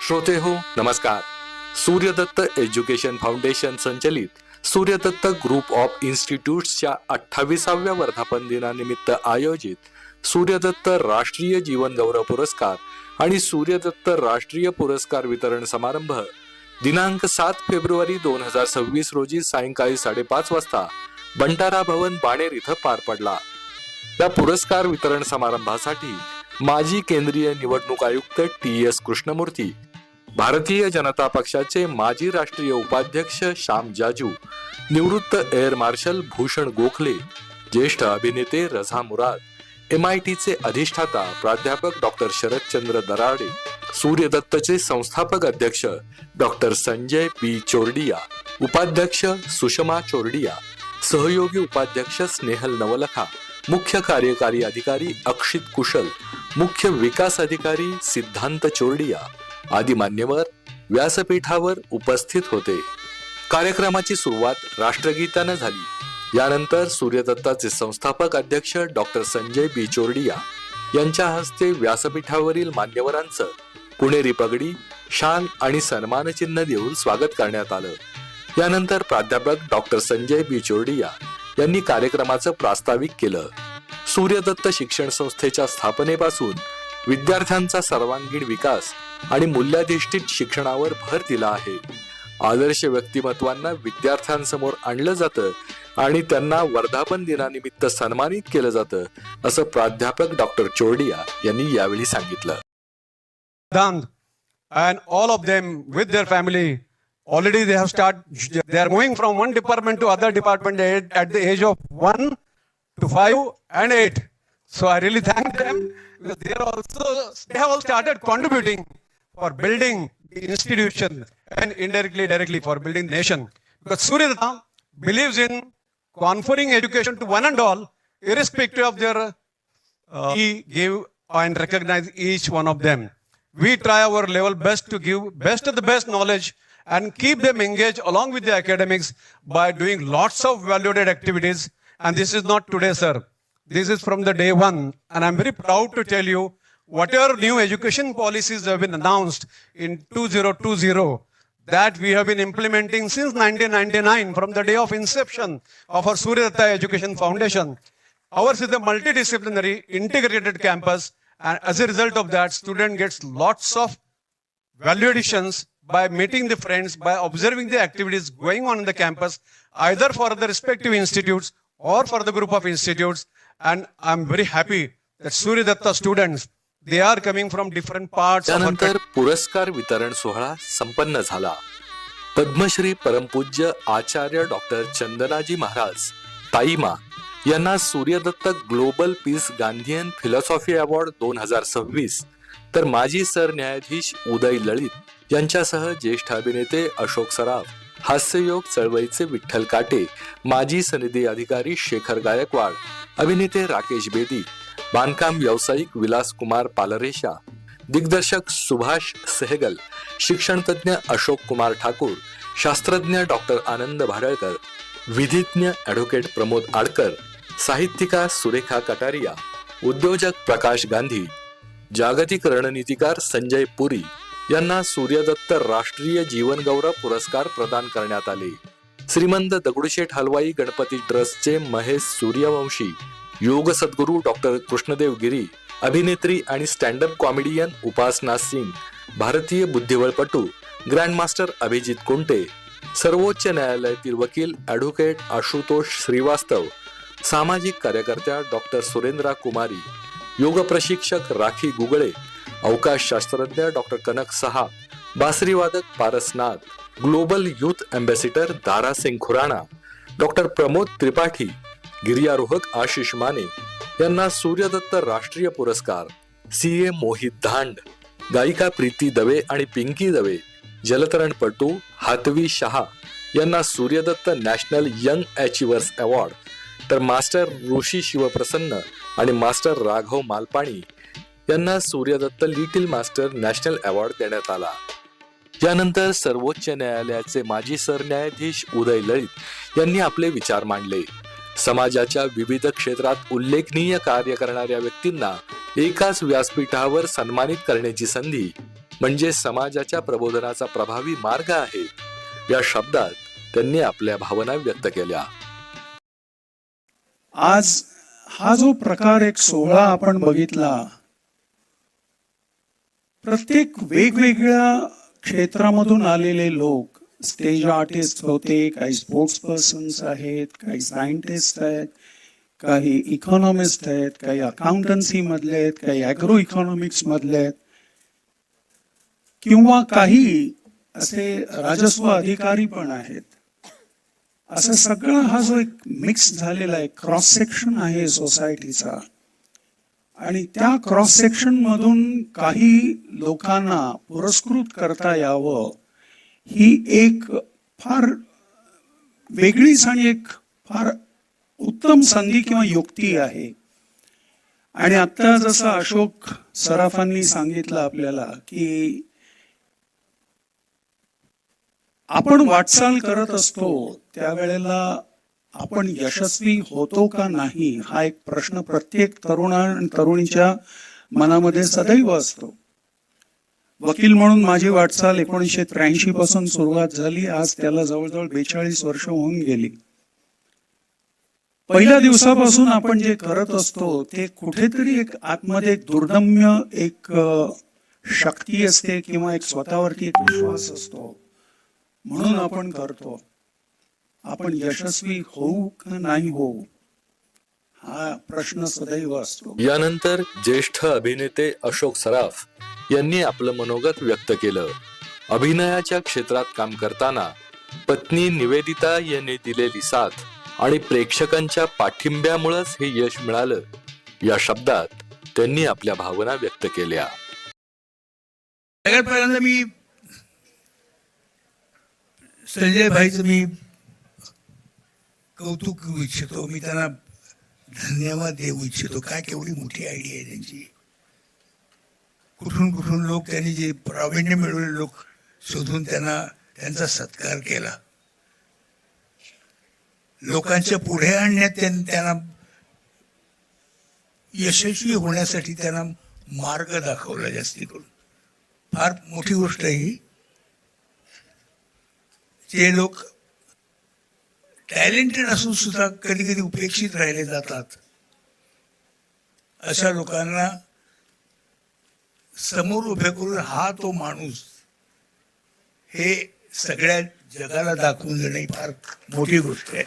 श्रोते हो नमस्कार. सूर्यदत्त एज्युकेशन फाउंडेशन संचलित सूर्यदत्त ग्रुप ऑफ इन्स्टिट्यूट्सच्या 28व्या वर्धापन दिनानिमित्त आयोजित सूर्यदत्त राष्ट्रीय जीवन गौरव पुरस्कार आणि सूर्यदत्त राष्ट्रीय पुरस्कार वितरण समारंभ दिनांक 7 फेब्रुवारी 2026 रोजी सायंकाळी 5:30 वाजता बंटारा भवन बाणेर इथं पार पडला. या पुरस्कार वितरण समारंभासाठी माजी केंद्रीय निवडणूक आयुक्त TS कृष्णमूर्ती, भारतीय जनता पक्षाचे माजी राष्ट्रीय उपाध्यक्ष श्याम जाजू, निवृत्त एअर मार्शल भूषण गोखले, ज्येष्ठ अभिनेते रझा मुराद, MITचे अधिष्ठाता प्राध्यापक डॉक्टर शरदचंद्र दराडे, सूर्यदत्तचे संस्थापक अध्यक्ष डॉक्टर संजय P चोरडिया, उपाध्यक्ष सुषमा चोरडिया, सहयोगी उपाध्यक्ष स्नेहल नवलखा, मुख्य कार्यकारी अधिकारी अक्षित कुशल, मुख्य विकास अधिकारी सिद्धांत चोरडिया आदी मान्यवर व्यासपीठावर उपस्थित होते. कार्यक्रमाची सुरुवात राष्ट्रगीतानं झाली. यानंतर सूर्यदत्ताचे संस्थापक अध्यक्ष डॉक्टर संजय B चोरडिया यांच्या हस्ते व्यासपीठावरील मान्यवरांचं पुणेरी पगडी, शाल आणि सन्मानचिन्ह देऊन स्वागत करण्यात आलं. यानंतर प्राध्यापक डॉक्टर संजय B चोरडिया यांनी कार्यक्रमाचं प्रास्ताविक केलं. सूर्यदत्त शिक्षण संस्थेच्या स्थापनेपासून विद्यार्थ्यांचा सर्वांगीण विकास आणि मूल्याधिष्ठित शिक्षणावर भर दिला आहे. आदर्श व्यक्तिमत्वांना विद्यार्थ्यांसमोर आणलं जातं आणि त्यांना वर्धापन दिनानिमित्त सन्मानित केलं जातं, असं प्राध्यापक डॉक्टर चोरडिया यांनी यावेळी सांगितलं. And all of them with their family already they are moving from one department to other department at the age of 1 to 5 and 8. So I really thank them because they have all started contributing for building the institution and directly for building the nation. Because Suryadatta believes in conferring education to one and all, irrespective of their he give and recognize each one of them. We try our level best to give best of the best knowledge and keep them engaged along with the academics by doing lots of valued activities. And this is not today, sir. This is from the day one. And I'm very proud to tell you, whatever new education policies have been announced in 2020, that we have been implementing since 1999 from the day of inception of our Suryadatta Education Foundation. Ours is a multidisciplinary integrated campus. And as a result of that, student gets lots of value additions by meeting the friends, by observing the activities going on in the campus, either for the respective institutes or for the group of institutes. And I'm very happy that Suryadatta students, they are coming from different parts. त्यानंतर पुरस्कार वितरण सोहळा संपन्न झाला. पद्मश्री परमपूज्य आचार्य doctor चंदनाजी Maharaj ताईमा यांना Suryadatta global piece Gandhian philosophy award 2026, तर माजी सरन्यायाधीश उदय लळित यांच्यासह ज्येष्ठ अभिनेते अशोक सराफ, हास्ययोग चळवळीचे विठ्ठल काटे, माजी सनदी अधिकारी शेखर गायकवाड, अभिनेते राकेश बेदी, बांधकाम व्यावसायिक विलास कुमार पालरेषा, दिग्दर्शक सुभाष सेहगल, शिक्षणतज्ञ अशोक कुमार ठाकूर, शास्त्रज्ञ डॉक्टर आनंद भाडळकर, विधिज्ञ ॲडव्होकेट प्रमोद आडकर, साहित्यिका सुरेखा कटारिया, उद्योजक प्रकाश गांधी, जागतिक रणनीतिकार संजय पुरी यांना सूर्यदत्त राष्ट्रीय जीवन गौरव पुरस्कार प्रदान करण्यात आले. श्रीमंत दगडूशेठ हलवाई गणपती ट्रस्टचे महेश सूर्यवंशी, योग सद्गुरू डॉक्टर कृष्णदेव गिरी, अभिनेत्री आणि स्टँडअप कॉमेडियन उपासना सिंग, भारतीय बुद्धिबळपटू ग्रँडमास्टर अभिजित कुंटे, सर्वोच्च न्यायालयातील वकील ॲडव्होकेट आशुतोष श्रीवास्तव, सामाजिक कार्यकर्त्या डॉक्टर सुरेंद्रा कुमारी, योग प्रशिक्षक राखी गुगळे, अवकाश शास्त्रज्ञ डॉक्टर कनक सहा, बासरीवादक पारसनाथ, ग्लोबल युथ अँबॅसिडर दारा सिंग खुराना, डॉक्टर प्रमोद त्रिपाठी, गिर्यारोहक आशिष माने यांना सूर्यदत्त राष्ट्रीय पुरस्कार, CA मोहित धांड, गायिका प्रीती दवे आणि पिंकी दवे, जलतरणपटू हातवी शहा यांना Suryadatta national young achievers award, तर मास्टर ऋषी शिवप्रसन्न आणि मास्टर राघव मालपाणी यांना Suryadatta little master national award देण्यात आला. यानंतर सर्वोच्च न्यायालयाचे माजी सरन्यायाधीश उदय लळित यांनी आपले विचार मांडले. समाजाच्या विविध क्षेत्रात उल्लेखनीय कार्य करणाऱ्या व्यक्तींना एकाच व्यासपीठावर सन्मानित करण्याची संधी म्हणजे समाजाच्या प्रबोधनाचा प्रभावी मार्ग आहे, या शब्दात त्यांनी आपल्या भावना व्यक्त केल्या. आज हा जो प्रकार एक सोहळा आपण बघितला, प्रत्येक वेगवेगळ्या क्षेत्रामधून आलेले लोक, स्टेज आर्टिस्ट होते, काही स्पोर्ट्स पर्सन्स आहेत, काही सायंटिस्ट आहेत, काही इकॉनॉमिस्ट आहेत, काही अकाउंटन्सी मधले आहेत, काही ॲग्रो इकॉनॉमिक्स मधले आहेत, किंवा काही असे राजस्व अधिकारी पण आहेत. असं सगळं हा जो एक मिक्स झालेला आहे, क्रॉस सेक्शन आहे सोसायटीचा, आणि त्या क्रॉस सेक्शन मधून काही लोकांना पुरस्कृत करता यावं, ही एक फार वेगळीच आणि एक फार उत्तम संधी किंवा युक्ती आहे. आणि आता जसं अशोक सराफांनी सांगितलं आपल्याला की आपण वाटचाल करत असतो त्यावेळेला आपण यशस्वी होतो का नाही, हा एक प्रश्न प्रत्येक तरुणीच्या मनामध्ये सदैव असतो. वकील म्हणून माझी वाटचाल 1983 पासून सुरुवात झाली. आज त्याला जवळजवळ 42 वर्ष होऊन गेली. पहिल्या दिवसापासून आपण जे करत असतो ते कुठेतरी एक आतमध्ये एक दुर्दम्य एक शक्ती असते किंवा एक स्वतःवरती एक विश्वास असतो, म्हणून आपण करतो. आपण यशस्वी होऊ का नाही होऊ, हा प्रश्न सदैव असतो. यानंतर ज्येष्ठ अभिनेते अशोक सराफ यांनी आपलं मनोगत व्यक्त केलं. अभिनयाच्या क्षेत्रात काम करताना पत्नी निवेदिता यांनी दिलेली साथ आणि प्रेक्षकांच्या पाठिंब्यामुळेच हे यश मिळालं, या शब्दात त्यांनी आपल्या भावना व्यक्त केल्या. सगळ्यात पहिल्यांदा मी संजय भाईचं मी कौतुक करू इच्छितो. मी त्यांना धन्यवाद देऊ इच्छितो. काय केवढी मोठी आयडिया आहे त्यांची. कुठून कुठून लोक, त्यांनी जे प्रावीण्य मिळवलेले लोक शोधून त्यांचा सत्कार केला. लोकांच्या पुढे आणण्यात त्यांना यशस्वी होण्यासाठी त्यांना मार्ग दाखवला. जास्ती करून फार मोठी गोष्ट आहे ही. जे लोक टॅलेंटेड असून सुद्धा कधी कधी उपेक्षित राहिले जातात, अशा लोकांना समोर उभे करून हा तो माणूस हे सगळ्या जगाला दाखवून देणे फार मोठी गोष्ट आहे.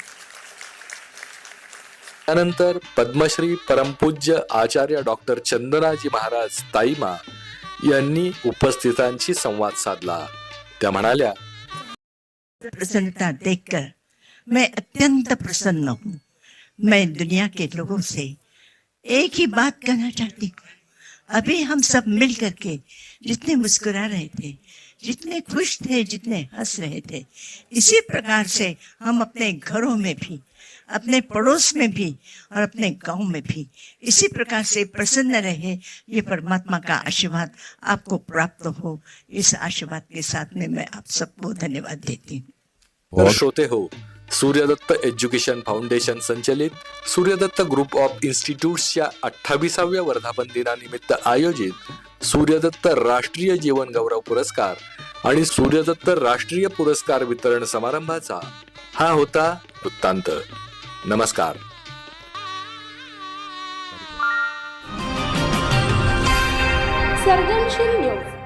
त्यानंतर पद्मश्री परमपूज्य आचार्य डॉक्टर चंदनाजी महाराज ताईमा यांनी उपस्थितांशी संवाद साधला. त्या म्हणाल्या, प्रसन्नता देखकर मैं अत्यंत प्रसन्न हूँ. मैं दुनिया के लोगों से एक ही बात कहना चाहती हूँ. अभी हम सब मिल करके जितने मुस्कुरा रहे थे, जितने खुश थे, जितने हंस रहे थे, इसी प्रकार से हम अपने घरों में भी, अपने पड़ोस में भी और अपने गांव में भी इसी प्रकार से प्रसन्न रहे. ये परमात्मा का आशीर्वाद आपको प्राप्त हो. इस आशीर्वाद के साथ में मैं आप सबको धन्यवाद देती हूँ. तर श्रोते हो, सूर्यदत्त एज्युकेशन फाउंडेशन संचलित सूर्यदत्त ग्रुप ऑफ इन्स्टिट्यूट्सच्या 28व्या वर्धापन दिनानिमित्त आयोजित सूर्यदत्त राष्ट्रीय जीवन गौरव पुरस्कार आणि सूर्यदत्त राष्ट्रीय पुरस्कार वितरण समारंभाचा हा होता वृत्तांत. नमस्कार. सर्जनशील न्यूज.